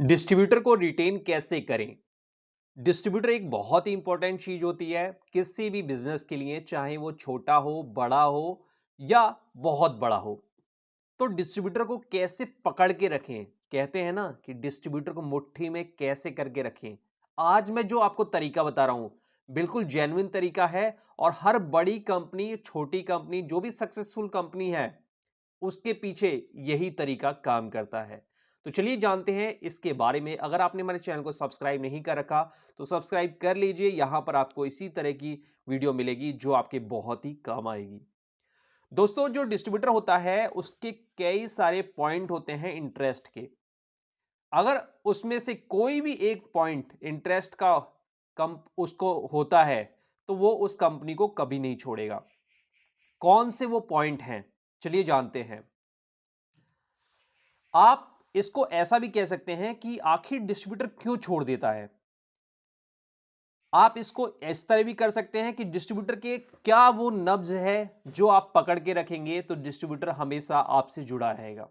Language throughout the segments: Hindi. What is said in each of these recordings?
डिस्ट्रीब्यूटर को रिटेन कैसे करें? डिस्ट्रीब्यूटर एक बहुत ही इंपॉर्टेंट चीज होती है किसी भी बिजनेस के लिए, चाहे वो छोटा हो, बड़ा हो या बहुत बड़ा हो। तो डिस्ट्रीब्यूटर को कैसे पकड़ के रखें? कहते हैं ना कि डिस्ट्रीब्यूटर को मुट्ठी में कैसे करके रखें। आज मैं जो आपको तरीका बता रहा हूं, बिल्कुल जेन्युइन तरीका है। और हर बड़ी कंपनी, छोटी कंपनी, जो भी सक्सेसफुल कंपनी है, उसके पीछे यही तरीका काम करता है। तो चलिए जानते हैं इसके बारे में। अगर आपने हमारे चैनल को सब्सक्राइब नहीं कर रखा तो सब्सक्राइब कर लीजिए। यहां पर आपको इसी तरह की वीडियो मिलेगी जो आपके बहुत ही काम आएगी। दोस्तों, जो डिस्ट्रीब्यूटर होता है उसके कई सारे पॉइंट होते हैं इंटरेस्ट के। अगर उसमें से कोई भी एक पॉइंट इंटरेस्ट का कम उसको होता है तो वो उस कंपनी को कभी नहीं छोड़ेगा। कौन से वो पॉइंट हैं, चलिए जानते हैं। आप इसको ऐसा भी कह सकते हैं कि आखिर डिस्ट्रीब्यूटर क्यों छोड़ देता है। आप इसको इस तरह भी कर सकते हैं कि डिस्ट्रीब्यूटर के क्या वो नब्ज है जो आप पकड़ के रखेंगे तो डिस्ट्रीब्यूटर हमेशा आपसे जुड़ा रहेगा।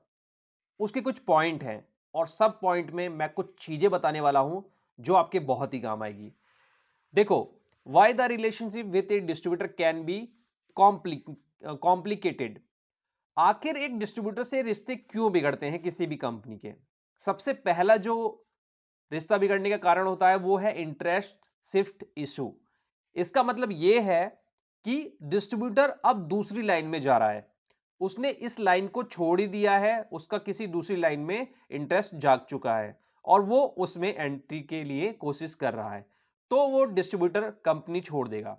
उसके कुछ पॉइंट हैं और सब पॉइंट में मैं कुछ चीजें बताने वाला हूं जो आपके बहुत ही काम आएगी। देखो, why the relationship with A distributor can be complicated. आखिर एक डिस्ट्रीब्यूटर से रिश्ते क्यों बिगड़ते हैं किसी भी कंपनी के। सबसे पहला जो रिश्ता बिगड़ने का कारण होता है वो है इंटरेस्ट शिफ्ट इशू। इसका मतलब यह है कि डिस्ट्रीब्यूटर अब दूसरी लाइन में जा रहा है। उसने इस लाइन को छोड़ ही दिया है, उसका किसी दूसरी लाइन में इंटरेस्ट जाग चुका है और वो उसमें एंट्री के लिए कोशिश कर रहा है। तो वो डिस्ट्रीब्यूटर कंपनी छोड़ देगा।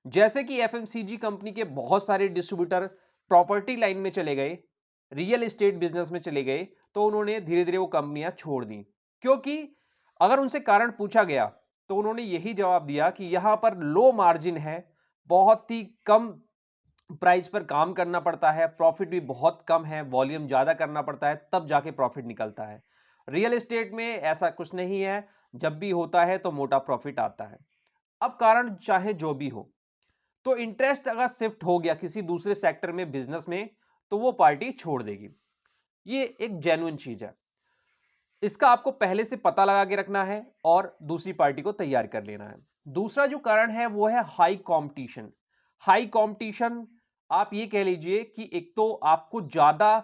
जैसे कि एफएमसीजी कंपनी के बहुत सारे डिस्ट्रीब्यूटर प्रॉपर्टी लाइन में चले गए, रियल एस्टेट बिजनेस में चले गए, तो उन्होंने धीरे धीरे वो कंपनियां छोड़ दी। क्योंकि अगर उनसे कारण पूछा गया तो उन्होंने यही जवाब दिया कि यहां पर लो मार्जिन है, बहुत ही कम प्राइस पर काम करना पड़ता है, प्रॉफिट भी बहुत कम है, वॉल्यूम ज्यादा करना पड़ता है, तब जाके प्रॉफिट निकलता है। रियल एस्टेट में ऐसा कुछ नहीं है, जब भी होता है तो मोटा प्रॉफिट आता है। अब कारण चाहे जो भी हो, तो इंटरेस्ट अगर शिफ्ट हो गया किसी दूसरे सेक्टर में, बिजनेस में, तो वो पार्टी छोड़ देगी। ये एक जेन्युइन चीज है। इसका आपको पहले से पता लगा के रखना है और दूसरी पार्टी को तैयार कर लेना है। दूसरा जो कारण है वो है हाई कंपटीशन। हाई कंपटीशन, आप ये कह लीजिए कि एक तो आपको ज्यादा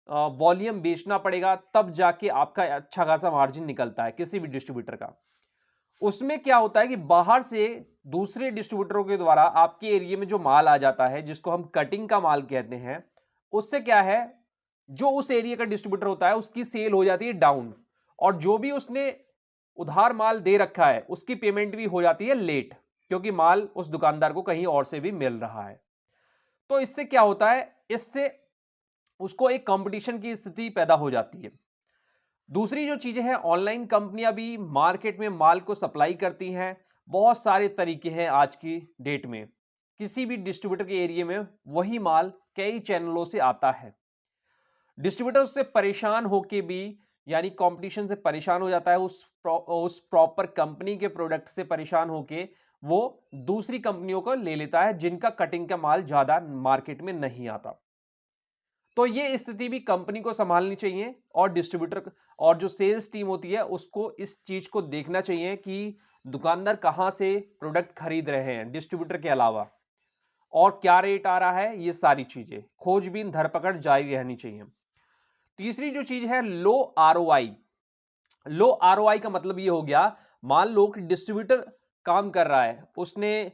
वॉल्यूम बेचना पड़ेगा, तब जाके आपका अच्छा खासा मार्जिन निकलता है किसी भी डिस्ट्रीब्यूटर का। उसमें क्या होता है कि बाहर से दूसरे डिस्ट्रीब्यूटरों के द्वारा आपके एरिया में जो माल आ जाता है, जिसको हम कटिंग का माल कहते हैं, उससे क्या है, जो उस एरिया का डिस्ट्रीब्यूटर होता है उसकी सेल हो जाती है डाउन। और जो भी उसने उधार माल दे रखा है उसकी पेमेंट भी हो जाती है लेट, क्योंकि माल उस दुकानदार को कहीं और से भी मिल रहा है। तो इससे क्या होता है, इससे उसको एक कंपटीशन की स्थिति पैदा हो जाती है। दूसरी जो चीजें हैं, ऑनलाइन कंपनियां भी मार्केट में माल को सप्लाई करती हैं। बहुत सारे तरीके हैं आज की डेट में। किसी भी डिस्ट्रीब्यूटर के एरिया में वही माल कई चैनलों से आता है। डिस्ट्रीब्यूटर उससे परेशान होके भी, यानी कंपटीशन से परेशान हो जाता है, उस प्रॉपर कंपनी के प्रोडक्ट से परेशान होके वो दूसरी कंपनियों को ले लेता है जिनका कटिंग का माल ज्यादा मार्केट में नहीं आता। तो ये स्थिति भी कंपनी को संभालनी चाहिए और डिस्ट्रीब्यूटर और जो सेल्स टीम होती है उसको इस चीज को देखना चाहिए कि दुकानदार कहां से प्रोडक्ट खरीद रहे हैं डिस्ट्रीब्यूटर के अलावा, और क्या रेट आ रहा है। ये सारी चीजें खोजबीन धरपकड़ जारी रहनी चाहिए। तीसरी जो चीज है, लो आरओआई। लो आरओआई का मतलब ये हो गया, मान लो कि डिस्ट्रीब्यूटर काम कर रहा है, उसने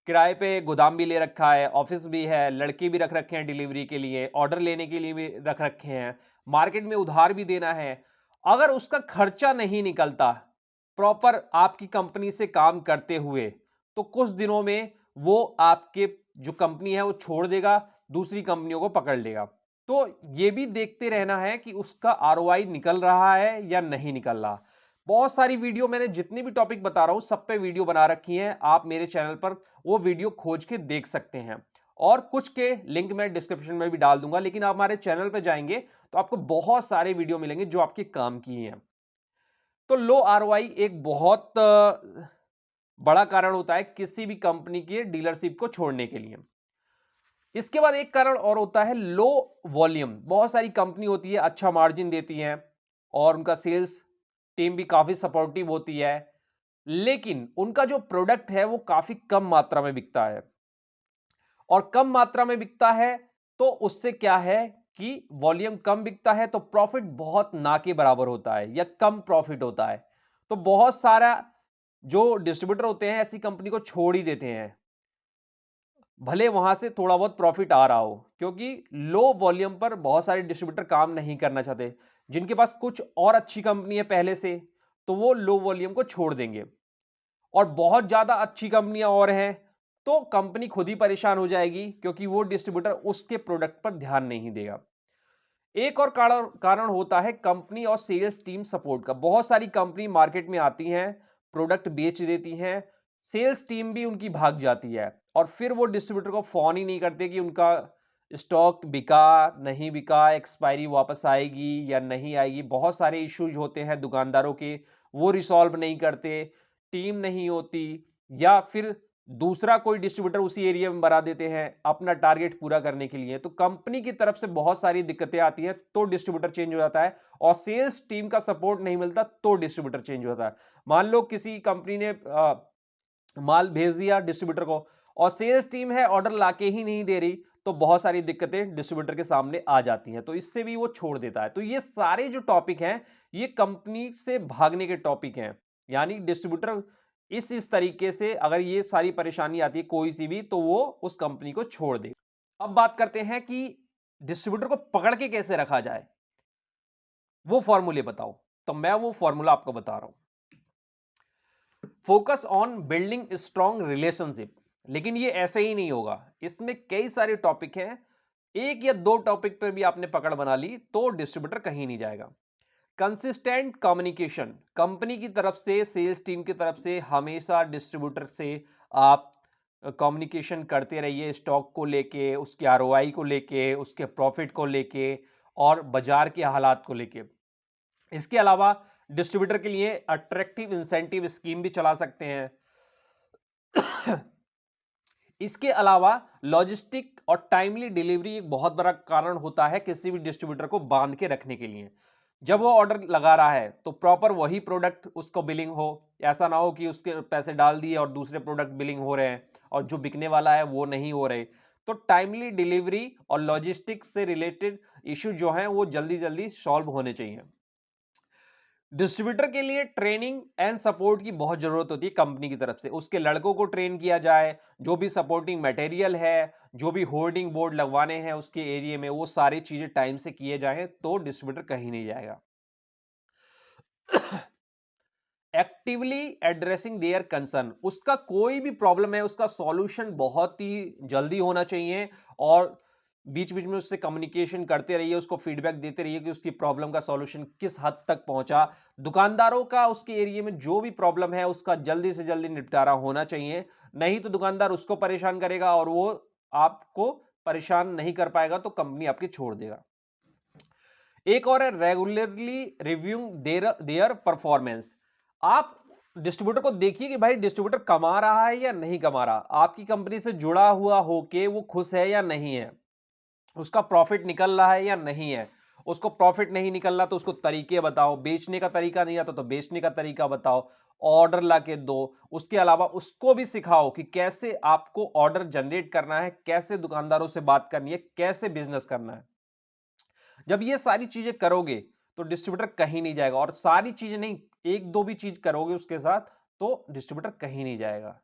किराए पे गोदाम भी ले रखा है, ऑफिस भी है, लड़के भी रख रखे हैं डिलीवरी के लिए, ऑर्डर लेने के लिए भी रख रखे हैं, मार्केट में उधार भी देना है। अगर उसका खर्चा नहीं निकलता प्रॉपर आपकी कंपनी से काम करते हुए, तो कुछ दिनों में वो आपके जो कंपनी है वो छोड़ देगा, दूसरी कंपनियों को पकड़ लेगा। तो ये भी देखते रहना है कि उसका आरओआई निकल रहा है या नहीं निकल रहा। बहुत सारी वीडियो, मैंने जितनी भी टॉपिक बता रहा हूं सब पे वीडियो बना रखी है, आप मेरे चैनल पर वो वीडियो खोज के देख सकते हैं। और कुछ के लिंक मैं डिस्क्रिप्शन में भी डाल दूंगा, लेकिन आप हमारे चैनल पर जाएंगे तो आपको बहुत सारे वीडियो मिलेंगे जो आपके काम की हैं। तो लो आरओआई एक बहुत बड़ा कारण होता है किसी भी कंपनी की डीलरशिप को छोड़ने के लिए। इसके बाद एक कारण और होता है लो वॉल्यूम। बहुत सारी कंपनी होती है, अच्छा मार्जिन देती हैं और उनका सेल्स टीम भी काफी सपोर्टिव होती है, लेकिन उनका जो प्रोडक्ट है वो काफी कम मात्रा में बिकता है, और कम मात्रा में बिकता है तो उससे क्या है कि वॉल्यूम कम बिकता है तो प्रॉफिट बहुत ना के बराबर होता है या कम प्रॉफिट होता है। तो बहुत सारा जो डिस्ट्रीब्यूटर होते हैं ऐसी कंपनी को छोड़ ही देते हैं, भले वहां से थोड़ा बहुत प्रॉफिट आ रहा हो, क्योंकि लो वॉल्यूम पर बहुत सारे डिस्ट्रीब्यूटर काम नहीं करना चाहते। जिनके पास कुछ और अच्छी कंपनी है पहले से, तो वो लो वॉल्यूम को छोड़ देंगे, और बहुत ज्यादा अच्छी कंपनियां और हैं तो कंपनी खुद ही परेशान हो जाएगी, क्योंकि वो डिस्ट्रीब्यूटर उसके प्रोडक्ट पर ध्यान नहीं देगा। एक और कारण कारण होता है कंपनी और सेल्स टीम सपोर्ट का। बहुत सारी कंपनी मार्केट में आती हैं, प्रोडक्ट बेच देती हैं, सेल्स टीम भी उनकी भाग जाती है, और फिर वो डिस्ट्रीब्यूटर को फोन ही नहीं करते कि उनका स्टॉक बिका नहीं बिका, एक्सपायरी वापस आएगी या नहीं आएगी। बहुत सारे इश्यूज होते हैं दुकानदारों के, वो रिसॉल्व नहीं करते, टीम नहीं होती, या फिर दूसरा कोई डिस्ट्रीब्यूटर उसी एरिया में बना देते हैं अपना टारगेट पूरा करने के लिए। तो कंपनी की तरफ से बहुत सारी दिक्कतें आती हैं तो डिस्ट्रीब्यूटर चेंज हो जाता है, और सेल्स टीम का सपोर्ट नहीं मिलता तो डिस्ट्रीब्यूटर चेंज हो जाता है। मान लो किसी कंपनी ने माल भेज दिया डिस्ट्रीब्यूटर को, और सेल्स टीम है ऑर्डर लाके ही नहीं दे रही, तो बहुत सारी दिक्कतें डिस्ट्रीब्यूटर के सामने आ जाती हैं, तो इससे भी वो छोड़ देता है। तो ये सारे जो टॉपिक हैं ये कंपनी से भागने के टॉपिक हैं, यानी डिस्ट्रीब्यूटर इस तरीके से अगर ये सारी परेशानी आती है कोई सी भी, तो वो उस कंपनी को छोड़ दे। अब बात करते हैं कि डिस्ट्रीब्यूटर को पकड़ के कैसे रखा जाए, वो फॉर्मूले बताओ। तो मैं वो फॉर्मूला आपको बता रहा हूं। Focus on building strong relationship. लेकिन ये ऐसे ही नहीं होगा, इसमें कई सारे टॉपिक हैं। एक या दो टॉपिक पर भी आपने पकड़ बना ली तो डिस्ट्रीब्यूटर कहीं नहीं जाएगा। कंसिस्टेंट कम्युनिकेशन, कंपनी की तरफ से सेल्स टीम की तरफ से हमेशा डिस्ट्रीब्यूटर से आप कम्युनिकेशन करते रहिए, स्टॉक को लेके, उसके आरओआई को लेके, उसके प्रॉफिट को लेके, और बाजार के हालात को लेके। इसके अलावा डिस्ट्रीब्यूटर के लिए अट्रैक्टिव इंसेंटिव स्कीम भी चला सकते हैं। इसके अलावा लॉजिस्टिक और टाइमली डिलीवरी एक बहुत बड़ा कारण होता है किसी भी डिस्ट्रीब्यूटर को बांध के रखने के लिए। जब वो ऑर्डर लगा रहा है तो प्रॉपर वही प्रोडक्ट उसको बिलिंग हो, ऐसा ना हो कि उसके पैसे डाल दिए और दूसरे प्रोडक्ट बिलिंग हो रहे हैं और जो बिकने वाला है वो नहीं हो रहे। तो टाइमली डिलीवरी और लॉजिस्टिक्स से रिलेटेड इश्यू जो हैं वो जल्दी जल्दी सॉल्व होने चाहिए। डिस्ट्रीब्यूटर के लिए ट्रेनिंग एंड सपोर्ट की बहुत जरूरत होती है कंपनी की तरफ से। उसके लड़कों को ट्रेन किया जाए, जो भी सपोर्टिंग मटेरियल है, जो भी होर्डिंग बोर्ड लगवाने हैं उसके एरिया में, वो सारी चीजें टाइम से किए जाएं तो डिस्ट्रीब्यूटर कहीं नहीं जाएगा। एक्टिवली एड्रेसिंग देयर कंसर्न, उसका कोई भी प्रॉब्लम है उसका सॉल्यूशन बहुत ही जल्दी होना चाहिए, और बीच बीच में उससे कम्युनिकेशन करते रहिए, उसको फीडबैक देते रहिए कि उसकी प्रॉब्लम का सॉल्यूशन किस हद तक पहुंचा। दुकानदारों का उसके एरिया में जो भी प्रॉब्लम है उसका जल्दी से जल्दी निपटारा होना चाहिए, नहीं तो दुकानदार उसको परेशान करेगा और वो आपको परेशान नहीं कर पाएगा तो कंपनी आपकी छोड़ देगा। एक और है रेगुलरली रिव्यूइंग देयर परफॉर्मेंस। आप डिस्ट्रीब्यूटर को देखिए कि भाई डिस्ट्रीब्यूटर कमा रहा है या नहीं कमा रहा, आपकी कंपनी से जुड़ा हुआ होके वो खुश है या नहीं है, उसका प्रॉफिट निकल रहा है या नहीं है। उसको प्रॉफिट नहीं निकल रहा तो उसको तरीके बताओ, बेचने का तरीका नहीं आता तो बेचने का तरीका बताओ, ऑर्डर ला के दो। उसके अलावा उसको भी सिखाओ कि कैसे आपको ऑर्डर जनरेट करना है, कैसे दुकानदारों से बात करनी है, कैसे बिजनेस करना है। जब ये सारी चीजें करोगे तो डिस्ट्रीब्यूटर कहीं नहीं जाएगा, और सारी चीजें नहीं, एक दो भी चीज करोगे उसके साथ तो डिस्ट्रीब्यूटर कहीं नहीं जाएगा।